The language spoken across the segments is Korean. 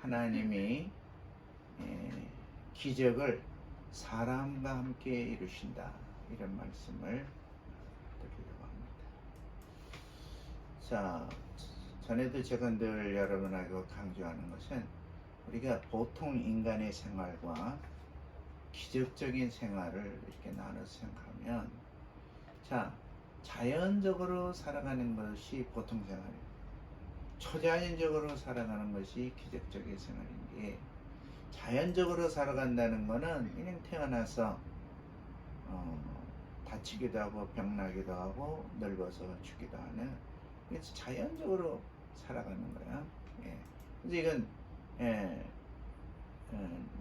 하나님이 기적을 사람과 함께 이루신다, 이런 말씀을 드리려고 합니다. 자, 전에도 제가 늘 여러분하고 강조하는 것은 우리가 보통 인간의 생활과 기적적인 생활을 이렇게 나눠서 생각하면, 자, 자연적으로 살아가는 것이 보통 생활이에요. 초자연적으로 살아가는 것이 기적적인 생활인데, 자연적으로 살아간다는 것은 그냥 태어나서 다치기도 하고 병나기도 하고 늙어서 죽기도 하는, 그래서 자연적으로 살아가는 거야. 예. 그래서 이건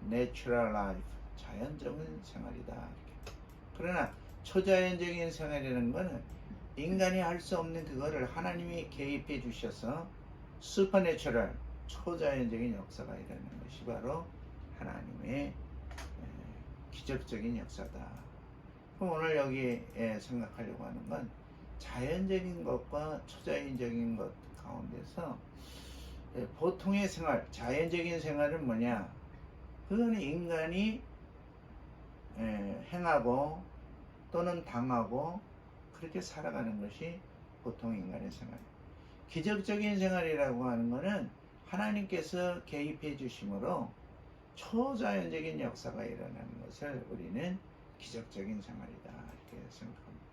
내추럴 라이프, 자연적인 생활이다, 이렇게. 그러나 초자연적인 생활이라는 것은 인간이 할 수 없는 그거를 하나님이 개입해 주셔서 슈퍼내추럴, 초자연적인 역사가 일어나는 것이 바로 하나님의 기적적인 역사다. 그럼 오늘 여기에 생각하려고 하는 건 자연적인 것과 초자연적인 것 가운데서 보통의 생활, 자연적인 생활은 뭐냐? 그건 인간이 행하고 또는 당하고 그렇게 살아가는 것이 보통 인간의 생활이에요. 기적적인 생활이라고 하는 것은 하나님께서 개입해 주심으로 초자연적인 역사가 일어나는 것을 우리는 기적적인 생활이다, 이렇게 생각합니다.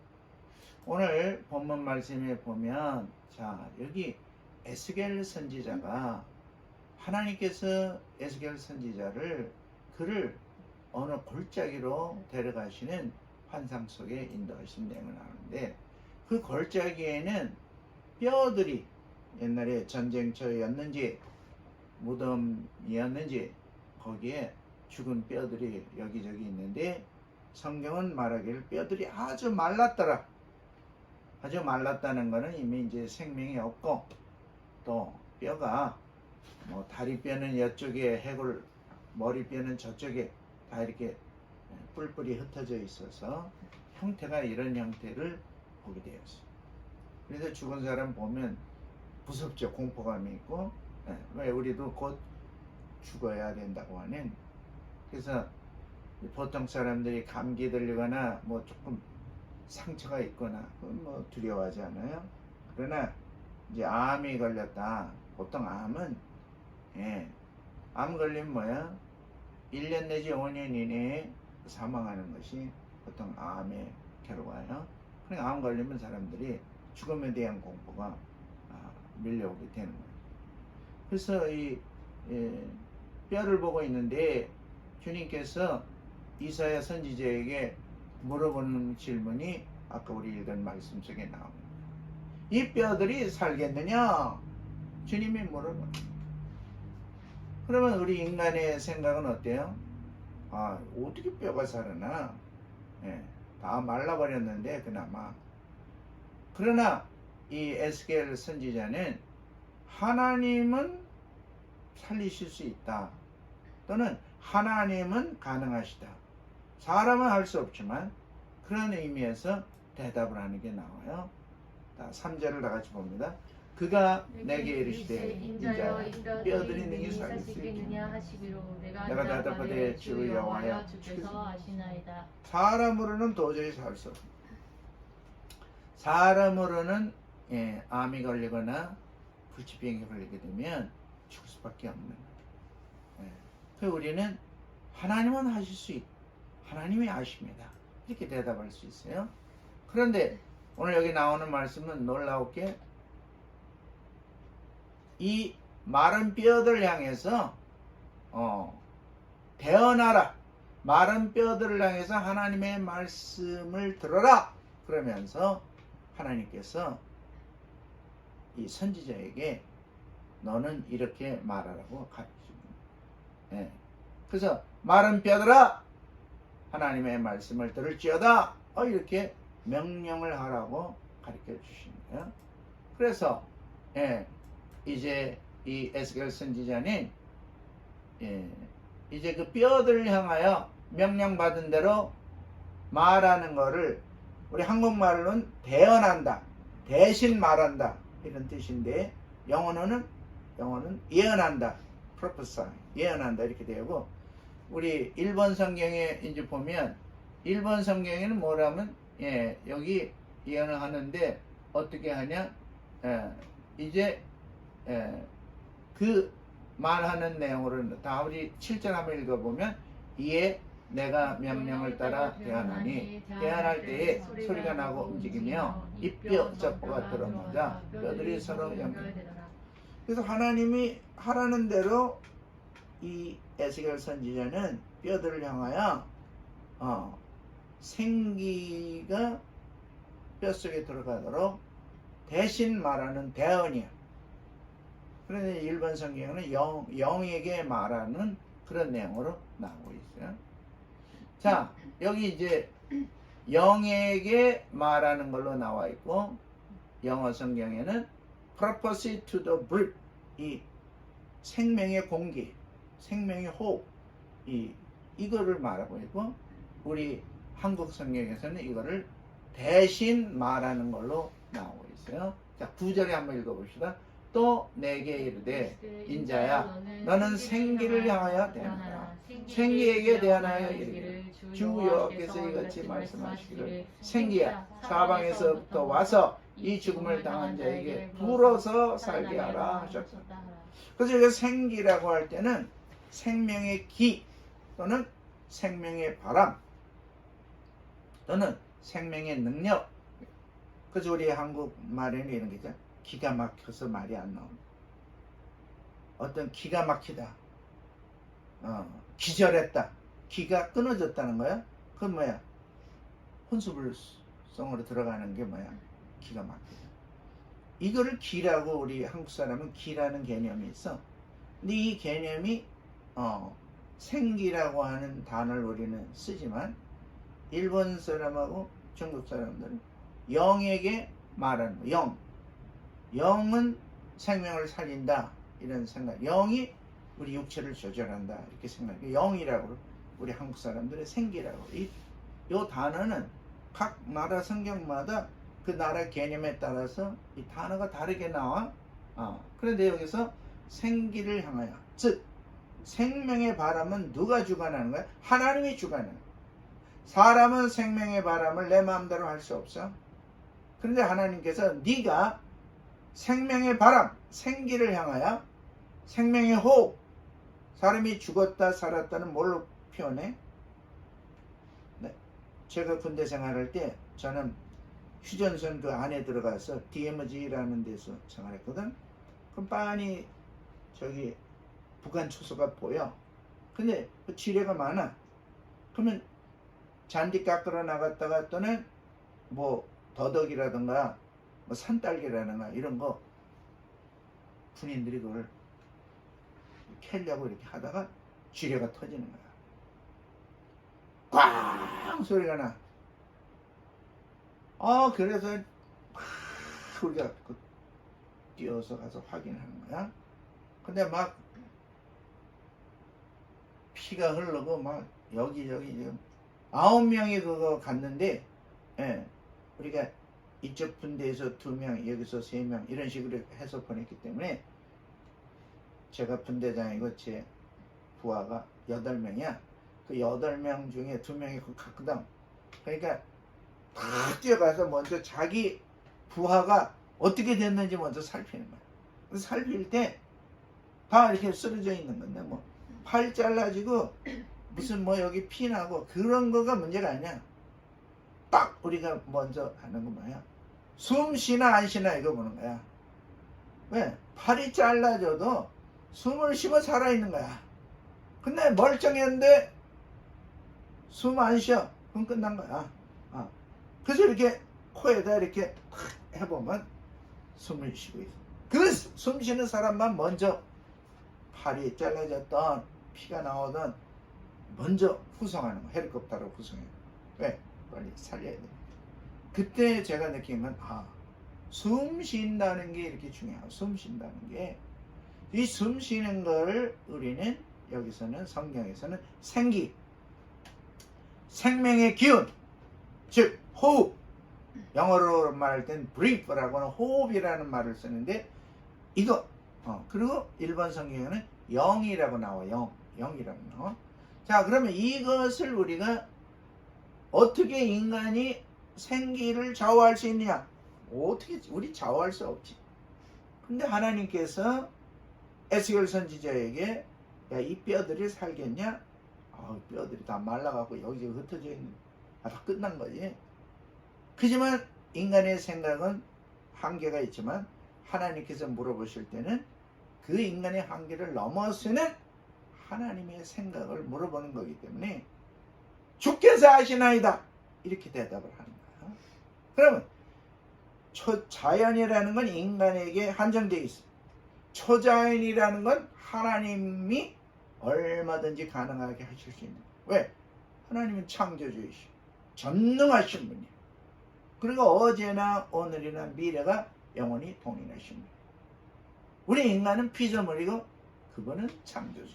오늘 본문 말씀에 보면, 자, 여기 에스겔 선지자가, 하나님께서 에스겔 선지자를 그를 어느 골짜기로 데려가시는 환상 속에 인도하신 내용을 나오는데, 그 골짜기에는 뼈들이, 옛날에 전쟁터였는지 무덤이었는지 거기에 죽은 뼈들이 여기저기 있는데, 성경은 말하기를 뼈들이 아주 말랐더라. 아주 말랐다는 것은 이미 이제 생명이 없고, 또 뼈가 뭐 다리뼈는 이쪽에 해골, 머리뼈는 저쪽에 다 이렇게 뿔뿔이 흩어져 있어서 형태가 이런 형태를 보게 되었어요. 그래서 죽은 사람 보면 무섭죠. 공포감이 있고. 왜 우리도 곧 죽어야 된다고 하는. 그래서 보통 사람들이 감기 들리거나 뭐 조금 상처가 있거나 그건 뭐 두려워하지 않아요. 그러나 이제 암이 걸렸다. 보통 암은 암 걸리면 뭐야? 1년 내지 5년 이내에 사망하는 것이 보통 암에 괴로워요. 그러니까 암 걸리면 사람들이 죽음에 대한 공포가 밀려오게 되는 거예요. 그래서 이 뼈를 보고 있는데 주님께서 이사야 선지자에게 물어보는 질문이 아까 우리 읽은 말씀 속에 나옵니다. 이 뼈들이 살겠느냐? 주님이 물어봐요. 그러면 우리 인간의 생각은 어때요? 어떻게 뼈가 살아나? 다 말라버렸는데 그나마. 그러나 이 에스겔 선지자는 하나님은 살리실 수 있다, 또는 하나님은 가능하시다, 사람은 할 수 없지만, 그런 의미에서 대답을 하는 게 나와요. 3절을 다 같이 봅니다. 그가 내게 이르시되 인자야 뼈들이 능히 살릴 수 있겠느냐 하시기로 내가 대답하되 주 여호와여 주께서 아시나이다. 사람으로는 도저히 살 수 없습니다. 사람으로는 암이 걸리거나 불치병에 걸리게 되면 죽을 수밖에 없는 거예요. 그래서 우리는 하나님은 하실 수 있다, 하나님이 아십니다, 이렇게 대답할 수 있어요. 그런데 오늘 여기 나오는 말씀은 놀라웠게 이 마른 뼈들을 향해서 대언하라, 마른 뼈들을 향해서 하나님의 말씀을 들어라, 그러면서 하나님께서 이 선지자에게 너는 이렇게 말하라고 가르칩니다. 그래서 마른 뼈들아 하나님의 말씀을 들을지어다, 이렇게 명령을 하라고 가르쳐 주신 거예요. 그래서 이제 이 에스겔 선지자는 이제 그 뼈들을 향하여 명령받은 대로 말하는 거를 우리 한국말로는 대언한다, 대신 말한다, 이런 뜻인데, 영어는 예언한다, prophesy, 예언한다 이렇게 되고, 우리 일본 성경에 이제 보면 일본 성경에는 뭐라면 여기 예언을 하는데 어떻게 하냐, 이제 그 말하는 내용으로 다 우리 7절 한번 읽어보면, 이에 내가 명령을 따라 대언하니 대언할 때에 소리가 나고 움직이며 입뼈 젖보가 드러나자 뼈들이 서로 연결. 그래서 하나님이 하라는 대로 이 에스겔 선지자는 뼈들을 향하여 생기가 뼛속에 들어가도록 대신 말하는 대언이야. 그런데 일본 성경은 영에게 말하는 그런 내용으로 나오고 있어요. 자, 여기 이제 영에게 말하는 걸로 나와 있고, 영어 성경에는 prophecy to the breath, 이 생명의 공기, 생명의 호흡, 이거를 말하고 있고, 우리 한국 성경에서는 이거를 대신 말하는 걸로 나오고 있어요. 자, 9절에 한번 읽어봅시다. 또 내게 이르되 인자야 너는 생기를 향하여 대하라. 생기에게 대하여 이르기를 주 여호와께서 이같이 말씀하시기를 생기야 사방에서부터 와서 이 죽음을 당한 자에게 불어서 살게 하라 하셨다. 그래서 여기 생기라고 할 때는 생명의 기 또는 생명의 바람 또는 생명의 능력. 그래서 우리 한국말에는 이런 게 있죠. 기가 막혀서 말이 안 나옵니다. 어떤 기가 막히다, 기절했다, 기가 끊어졌다는 거야. 그건 뭐야? 혼수불성으로 들어가는 게 뭐야? 기가 막히다. 이거를 기라고, 우리 한국 사람은 기라는 개념이 있어. 근데 이 개념이 생기라고 하는 단어를 우리는 쓰지만 일본 사람하고 중국 사람들은 영에게 말하는 거, 영은 생명을 살린다 이런 생각, 영이 우리 육체를 조절한다 이렇게 생각해요. 영이라고 우리 한국 사람들의 생기라고. 이 단어는 각 나라 성경마다 그 나라 개념에 따라서 이 단어가 다르게 나와. 그런데 여기서 생기를 향하여, 즉 생명의 바람은 누가 주관하는 거야? 하나님이 주관하는 거야. 사람은 생명의 바람을 내 마음대로 할 수 없어. 그런데 하나님께서 네가 생명의 바람, 생기를 향하여, 생명의 호흡, 사람이 죽었다 살았다는 뭘로 표현해? 네. 제가 군대 생활할 때 저는 휴전선 그 안에 들어가서 DMZ라는 데서 생활했거든. 그럼 빤히 저기 북한 초소가 보여. 근데 그 지뢰가 많아. 그러면 잔디 깎으러 나갔다가 또는 뭐 더덕이라든가 뭐 산딸기라든가 이런 거 군인들이 그걸 캐려고 이렇게 하다가 지뢰가 터지는 거야. 꽝 소리가 나. 그래서 막 우리가 뛰어서 가서 확인하는 거야. 근데 막 피가 흐르고 막 여기저기 지금 9명이 그거 갔는데, 우리가 이쪽 분대에서 2명, 여기서 3명 이런 식으로 해서 보냈기 때문에 제가 분대장이고 제 부하가 8명이야. 그 8명 중에 2명이 갔거든. 그러니까 다 뛰어가서 먼저 자기 부하가 어떻게 됐는지 먼저 살피는 거야. 그래서 살필 때 다 이렇게 쓰러져 있는 건데, 뭐 팔 잘라지고 무슨 뭐 여기 피 나고 그런 거가 문제가 아니야. 딱 우리가 먼저 하는 건 뭐야? 숨 쉬나 안 쉬나 이거 보는 거야. 왜? 팔이 잘라져도 숨을 쉬고 살아있는 거야. 근데 멀쩡했는데 숨 안 쉬어. 그럼 끝난 거야. 그래서 이렇게 코에다 이렇게 해보면 숨을 쉬고 있어. 그 숨 쉬는 사람만 먼저 팔이 잘라졌던 피가 나오던 먼저 후송하는 거. 헬리콥터로 후송해. 왜? 빨리 살려야 돼. 그때 제가 느낀 건 숨 쉰다는 게 이렇게 중요하고, 숨 쉰다는 게, 이 숨 쉬는 걸 우리는 여기서는 성경에서는 생기, 생명의 기운, 즉 호흡, 영어로 말할 땐 breath라고 하는 호흡이라는 말을 쓰는데, 이거 그리고 일본 성경에는 영이라고 나와. 영이라고 나와. 자, 그러면 이것을 우리가 어떻게 인간이 생기를 좌우할 수 있느냐? 어떻게 우리 좌우할 수 없지. 근데 하나님께서 에스겔 선지자에게 야, 이 뼈들이 살겠냐? 뼈들이 다 말라가고 여기저기 흩어져 있는, 다 끝난 거지. 그지만 인간의 생각은 한계가 있지만 하나님께서 물어보실 때는 그 인간의 한계를 넘어서는 하나님의 생각을 물어보는 거기 때문에 주께서 아시나이다 이렇게 대답을 하는 거야. 그러면 초자연이라는 건 인간에게 한정되어 있어. 초자연이라는 건 하나님이 얼마든지 가능하게 하실 수 있는 거야. 왜? 하나님은 창조주이시고 전능하신 분이에요. 그리고 어제나 오늘이나 미래가 영원히 동일하신 분이에요. 우리 인간은 피조물이고 그분은 창조주.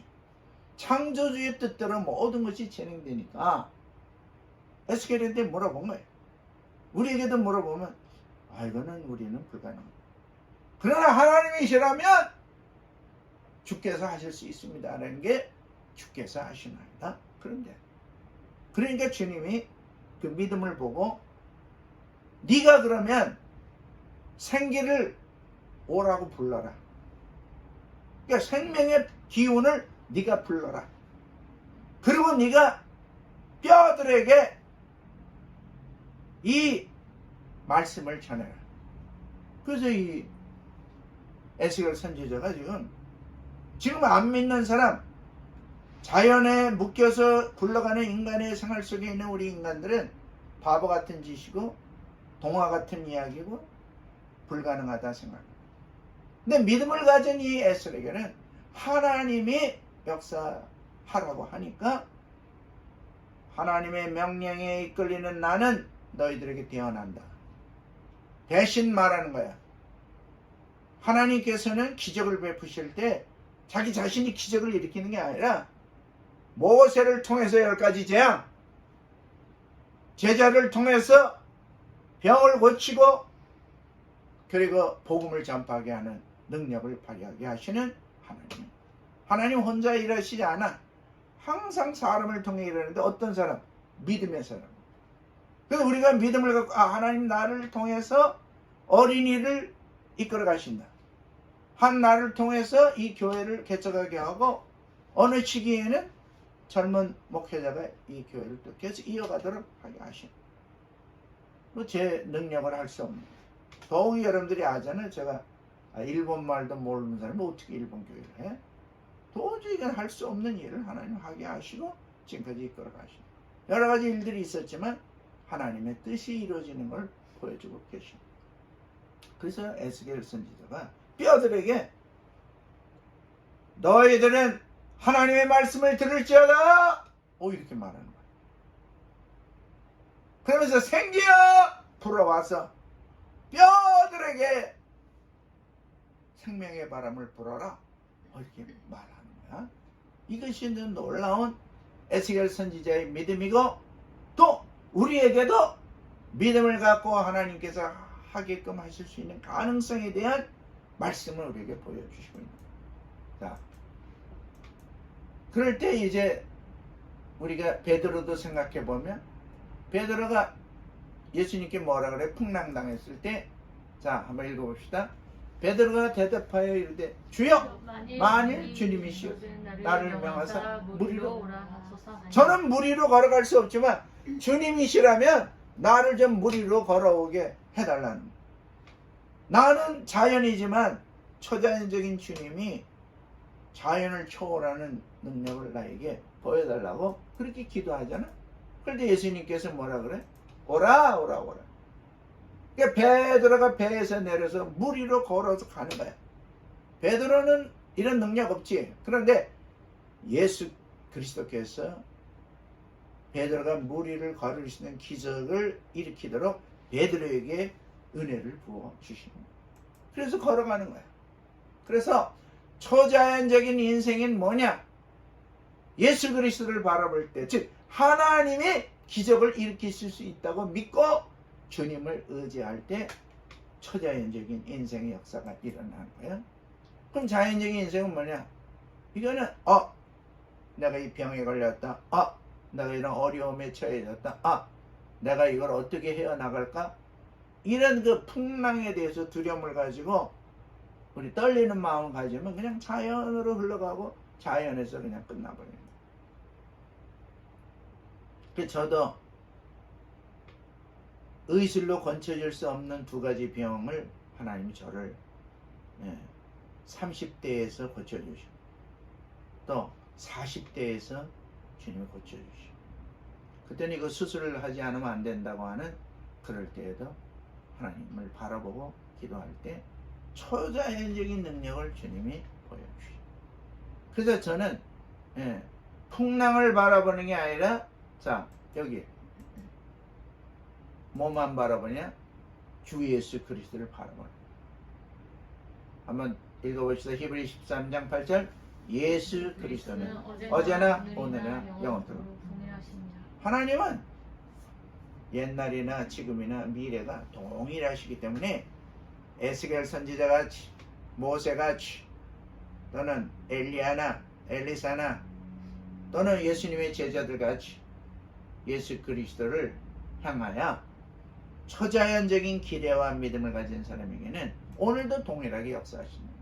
창조주의 뜻대로 모든 것이 진행되니까 에스겔한테 물어본 거예요. 우리에게도 물어보면 이거는 우리는 불가능합니다. 그러나 하나님이시라면 주께서 하실 수 있습니다 라는 게 주께서 하시나이다. 그런데 그러니까 주님이 그 믿음을 보고 네가 그러면 생기를 오라고 불러라. 그러니까 생명의 기운을 네가 불러라. 그리고 네가 뼈들에게 이 말씀을 전해라. 그래서 이 에스겔 선지자가 지금 안 믿는 사람, 자연에 묶여서 굴러가는 인간의 생활 속에 있는 우리 인간들은 바보 같은 짓이고 동화 같은 이야기고 불가능하다 생각합니다. 근데 믿음을 가진 이 에스겔에게는 하나님이 역사하라고 하니까 하나님의 명령에 이끌리는 나는 너희들에게 대언한다. 대신 말하는 거야. 하나님께서는 기적을 베푸실 때 자기 자신이 기적을 일으키는 게 아니라 모세를 통해서 10가지 재앙, 제자를 통해서 병을 고치고 그리고 복음을 전파하게 하는 능력을 발휘하게 하시는 하나님. 하나님 혼자 일하시지 않아. 항상 사람을 통해 일하는데 어떤 사람? 믿음의 사람. 그래서 우리가 믿음을 갖고 하나님 나를 통해서 어린이를 이끌어 가신다. 한 나를 통해서 이 교회를 개척하게 하고 어느 시기에는 젊은 목회자가 이 교회를 또 계속 이어가도록 하게 하신다. 제 능력을 할 수 없는. 더욱이 여러분들이 아잖아요. 제가 일본 말도 모르는 사람이 어떻게 일본 교회를 해? 도저히 이건 할 수 없는 일을 하나님 하게 하시고 지금까지 이끌어 가시고 여러 가지 일들이 있었지만 하나님의 뜻이 이루어지는 걸 보여주고 계십니다. 그래서 에스겔 선지자가 뼈들에게 너희들은 하나님의 말씀을 들을지어다 이렇게 말하는 거예요. 그러면서 생기여 불어와서 뼈들에게 생명의 바람을 불어라 이렇게 말하는 거야. 이것이 놀라운 에스겔 선지자의 믿음이고 또 우리에게도 믿음을 갖고 하나님께서 하게끔 하실 수 있는 가능성에 대한 말씀을 우리에게 보여주시고 있는 거야. 자, 그럴 때 이제 우리가 베드로도 생각해 보면 베드로가 예수님께 뭐라 그래? 풍랑당했을 때 자 한번 읽어봅시다. 베드로가 대답하여 이르되 주여 만일 주님이시여 나를 명하사 무리로 저는 무리로 걸어갈 수 없지만 주님이시라면 나를 좀 무리로 걸어오게 해달라는 거예요. 나는 자연이지만 초자연적인 주님이 자연을 초월하는 능력을 나에게 보여달라고 그렇게 기도하잖아. 그런데 예수님께서 뭐라 그래? 오라. 그러니까 베드로가 배에서 내려서 무리로 걸어서 가는 거야. 베드로는 이런 능력 없지. 그런데 예수 그리스도께서 베드로가 무리를 걸을 수 있는 기적을 일으키도록 베드로에게 은혜를 부어 주십니다. 그래서 걸어가는 거야. 그래서 초자연적인 인생은 뭐냐? 예수 그리스도를 바라볼 때, 즉 하나님이 기적을 일으키실 수 있다고 믿고 주님을 의지할 때 초자연적인 인생의 역사가 일어나는 거예요. 그럼 자연적인 인생은 뭐냐? 이거는 내가 이 병에 걸렸다. 내가 이런 어려움에 처해졌다. 내가 이걸 어떻게 헤어나갈까? 이런 그 풍랑에 대해서 두려움을 가지고 우리 떨리는 마음을 가지면 그냥 자연으로 흘러가고 자연에서 그냥 끝나버립니다. 그래서 저도 의술로 건쳐질 수 없는 두 가지 병을 하나님이 저를 30대에서 고쳐주시고 또 40대에서 주님이 고쳐주시고 그때는 이거 수술을 하지 않으면 안 된다고 하는 그럴 때에도 하나님을 바라보고 기도할 때 초자연적인 능력을 주님이 보여주시고 그래서 저는 풍랑을 바라보는 게 아니라 자 여기 뭐만 바라보냐? 주 예수 그리스도를 바라보는 한번 읽어봅시다. 히브리 13장 8절 예수 그리스도는 어제나 오늘이나 영원토록 하나님은 옛날이나 지금이나 미래가 동일하시기 때문에 에스겔 선지자같이 모세같이 또는 엘리야나 엘리사나 또는 예수님의 제자들같이 예수 그리스도를 향하여 초자연적인 기대와 믿음을 가진 사람에게는 오늘도 동일하게 역사하십니다.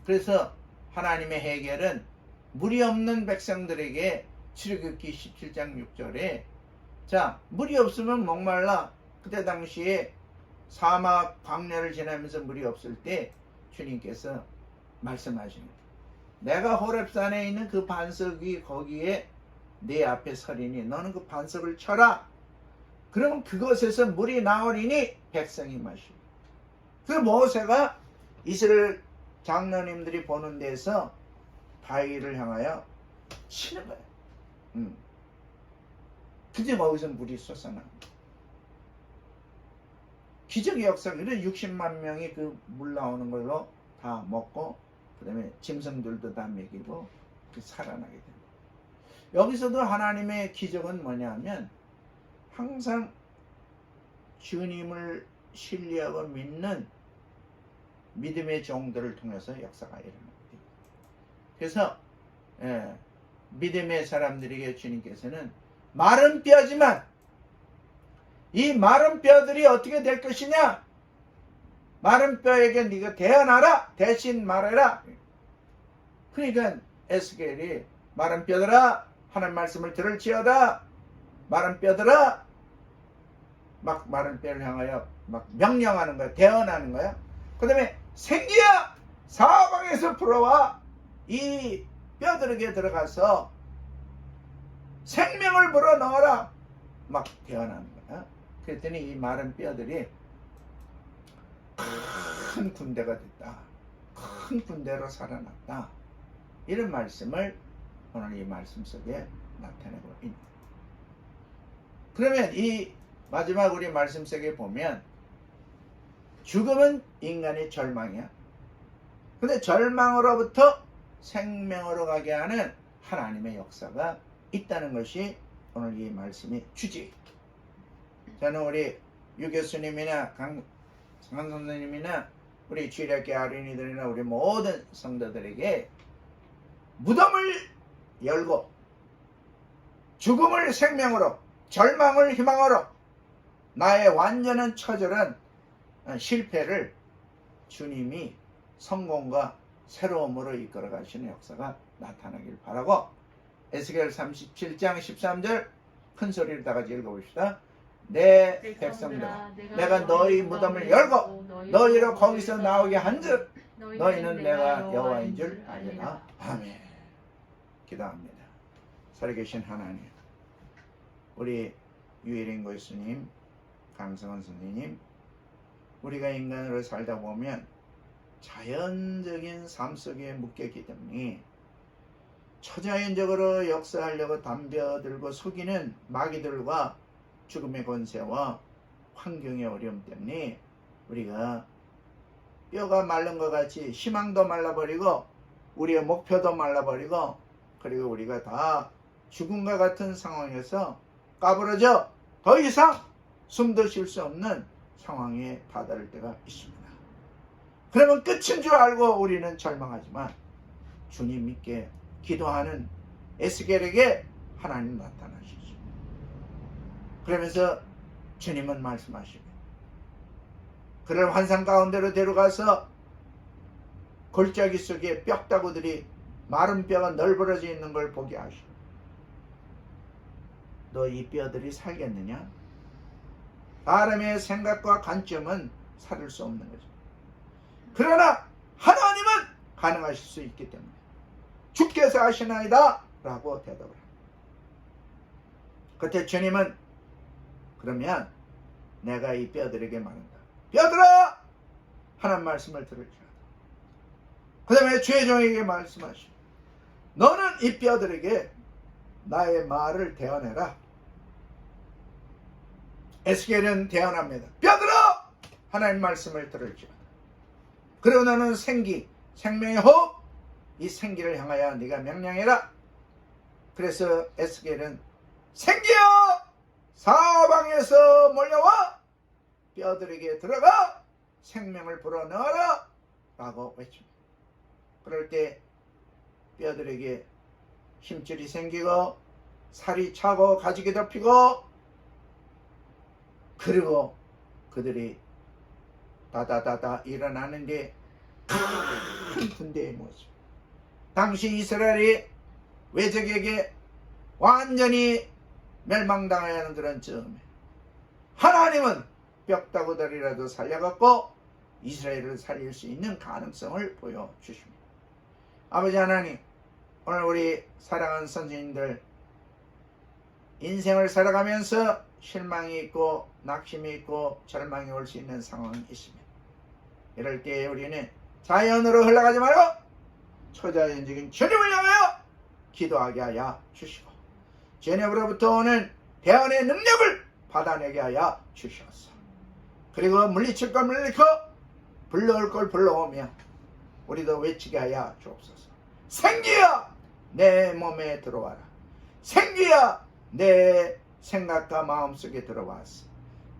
그래서 하나님의 해결은 물이 없는 백성들에게 출애굽기 17장 6절에 자 물이 없으면 목말라. 그때 당시에 사막 광야를 지나면서 물이 없을 때 주님께서 말씀하십니다. 내가 호렙산에 있는 그 반석이 거기에 내 앞에 서리니 너는 그 반석을 쳐라. 그러면 그것에서 물이 나오리니 백성이 마시고 그 모세가 이스라엘 장로님들이 보는 데서 바위를 향하여 치는 거예요. 그때 거기서 물이 솟아납니다. 기적의 역사가 60만 명이 그 물 나오는 걸로 다 먹고 그 다음에 짐승들도 다 먹이고 살아나게 됩니다. 여기서도 하나님의 기적은 뭐냐면 항상 주님을 신뢰하고 믿는 믿음의 종들을 통해서 역사가 일어납니다. 그래서 믿음의 사람들에게 주님께서는 마른 뼈지만 이 마른 뼈들이 어떻게 될 것이냐? 마른 뼈에게 네가 대언하라. 대신 말해라. 그러니까 에스겔이 마른 뼈들아 하나님 말씀을 들을지어다. 마른 뼈들아 막 마른 뼈를 향하여 막 명령하는 거야. 대언하는 거야. 그 다음에 생기야 사방에서 불어와 이 뼈들에게 들어가서 생명을 불어넣어라. 막 대언하는 거야. 그랬더니 이 마른 뼈들이 큰 군대가 됐다. 큰 군대로 살아났다. 이런 말씀을 오늘 이 말씀 속에 나타내고 있습니다. 그러면 이 마지막 우리 말씀 속에 보면 죽음은 인간의 절망이야. 근데 절망으로부터 생명으로 가게 하는 하나님의 역사가 있다는 것이 오늘 이 말씀의 주제. 저는 우리 유 교수님이나 강선 선생님이나 우리 주일학교 어린이들이나 우리 모든 성도들에게 무덤을 열고 죽음을 생명으로 절망을 희망으로 나의 완전한 처절한 실패를 주님이 성공과 새로움으로 이끌어 가시는 역사가 나타나길 바라고 에스겔 37장 13절 큰 소리를 다 같이 읽어봅시다. 내 백성들아 내가 너희 무덤을 열고 너희로 거기서 나오게 한즉 너희는 내가 여호와인 줄 알리라. 아멘. 기도합니다. 살아계신 하나님, 우리 유일인 교수님, 강성원 선생님, 우리가 인간으로 살다 보면 자연적인 삶 속에 묶였기 때문에 초자연적으로 역사하려고 덤벼들고 속이는 마귀들과 죽음의 권세와 환경의 어려움 때문에 우리가 뼈가 마른 것 같이 희망도 말라버리고 우리의 목표도 말라버리고 그리고 우리가 다 죽음과 같은 상황에서 까부러져 더 이상 숨도 쉴 수 없는 상황에 다다를 때가 있습니다. 그러면 끝인 줄 알고 우리는 절망하지만 주님 믿게 기도하는 에스겔에게 하나님 나타나시죠. 그러면서 주님은 말씀하시고 그를 환상 가운데로 데려가서 골짜기 속에 뼈다구들이 마른 뼈가 널브러져 있는 걸 보게 하시고 너 이 뼈들이 살겠느냐? 사람의 생각과 관점은 살을 수 없는 거죠. 그러나 하나님은 가능하실 수 있기 때문에 주께서 하시나이다 라고 대답을 합니다. 그때 주님은 그러면 내가 이 뼈들에게 말한다. 뼈들아! 하나님 말씀을 들을지어다. 그 다음에 주의 종에게 말씀하시오. 너는 이 뼈들에게 나의 말을 대언해라. 에스겔은 대언합니다. 뼈들아! 하나님 말씀을 들을지어다. 그리고 너는 생기, 생명의 호흡, 이 생기를 향하여 네가 명령해라. 그래서 에스겔은 생기여! 사방에서 몰려와 뼈들에게 들어가 생명을 불어넣어라 라고 외칩니다. 그럴 때 뼈들에게 힘줄이 생기고 살이 차고 가죽이 덮이고 그리고 그들이 다다다다 일어나는데 큰 군대의 모습. 당시 이스라엘이 외적에게 완전히 멸망당해야 하는 그런 즈음에 하나님은 뼈다구들이라도 살려갖고 이스라엘을 살릴 수 있는 가능성을 보여주십니다. 아버지 하나님, 오늘 우리 사랑하는 선생님들 인생을 살아가면서 실망이 있고 낙심이 있고 절망이 올 수 있는 상황이 있습니다. 이럴 때 우리는 자연으로 흘러가지 말고 초자연적인 주님을 향하여 기도하게 하여 주시고 주님으로부터 오는 대언의 능력을 받아내게 하여 주시옵소서. 그리고 물리칠 걸 물리고 불러올 걸 불러오며 우리도 외치게 하여 주옵소서. 생기야 내 몸에 들어와라. 생기야 내 생각과 마음속에 들어와서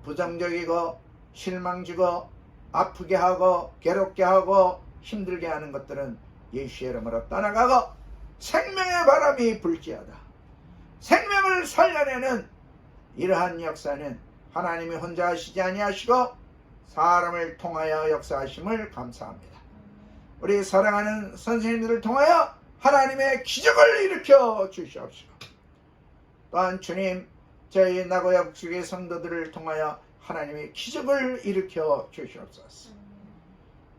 부정적이고 실망주고 아프게 하고 괴롭게 하고 힘들게 하는 것들은 예수의 이름으로 떠나가고 생명의 바람이 불지어다. 생명을 살려내는 이러한 역사는 하나님이 혼자 하시지 아니하시고 사람을 통하여 역사하심을 감사합니다. 우리 사랑하는 선생님들을 통하여 하나님의 기적을 일으켜 주시옵시고 또한 주님 저희 나고야 북측의 성도들을 통하여 하나님의 기적을 일으켜 주시옵소서.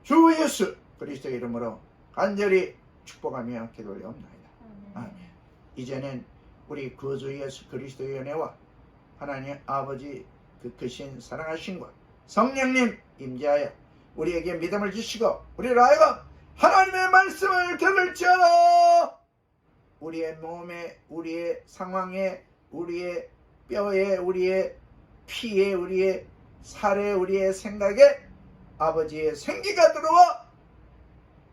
주 예수 그리스도의 이름으로 간절히 축복하며 기도 올려옵나이다. 아멘. 이제는 우리 구주 예수 그리스도의 은혜와 하나님 아버지 그 크신 사랑하심과 성령님 임재하여 우리에게 믿음을 주시고 우리를 하여금 하나님의 말씀을 들을지어다. 우리의 몸에 우리의 상황에 우리의 뼈에 우리의 피에 우리의 살에 우리의 생각에 아버지의 생기가 들어와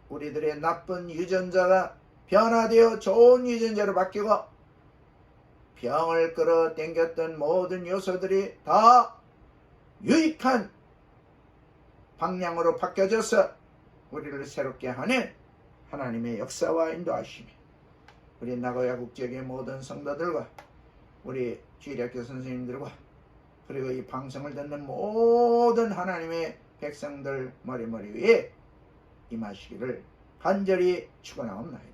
우리들의 나쁜 유전자가 변화되어 좋은 유전자로 바뀌고 병을 끌어당겼던 모든 요소들이 다 유익한 방향으로 바뀌어져서 우리를 새롭게 하는 하나님의 역사와 인도하심이 우리 나고야 국적의 모든 성도들과 우리 주일학교 선생님들과 그리고 이 방송을 듣는 모든 하나님의 백성들 머리머리 위에 임하시기를 간절히 축원하옵나이다.